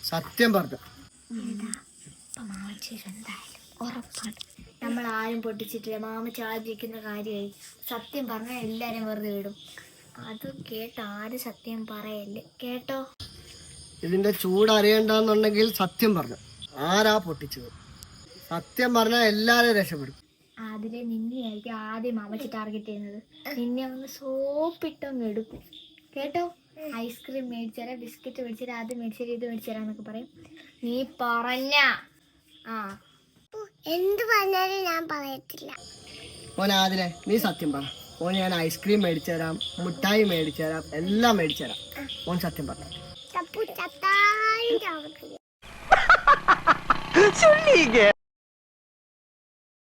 സത്യം പറഞ്ഞു. നമ്മൾ ആരും പൊട്ടിച്ചിട്ടില്ല. മാമച്ചി ആചരിക്കുന്ന കാര്യമായി. സത്യം പറഞ്ഞാൽ എല്ലാരും വെറുതെ വിടും. അത് കേട്ടോ, ആരും സത്യം പറയല്ലേ കേട്ടോ. ഇതിന്റെ ചൂട് അറിയണ്ടെന്നുണ്ടെങ്കിൽ സത്യം പറഞ്ഞു. ആരാ പൊട്ടിച്ചത്? സത്യം പറഞ്ഞാൽ എല്ലാരും രക്ഷപ്പെടും. അതിലെ നിന്നെയായിരിക്കും ആദ്യം മാമച്ചി ടാർഗറ്റ് ചെയ്യുന്നത്. നിന്നെ ഒന്ന് സോപ്പിട്ടൊന്ന് എടുക്കും കേട്ടോ. ഐസ്ക്രീം മേടിച്ചരാ, ബിസ്ക്കറ്റ് മേടിച്ചരാ, അത് മേടിച്ചരാ, ഇത് മേടിച്ചരാന്നൊക്കെ പറയും. നീ പറഞ്ഞ എന്ത് പറഞ്ഞാലും ഞാൻ പറയത്തില്ല. മോനെ ആദിലെ, നീ സത്യം പറ. മോന് ഞാൻ ഐസ്ക്രീം മേടിച്ചു തരാം, മിഠായി മേടിച്ചു തരാം, എല്ലാം മേടിച്ചു തരാം. മോൻ സത്യം പറഞ്ഞു.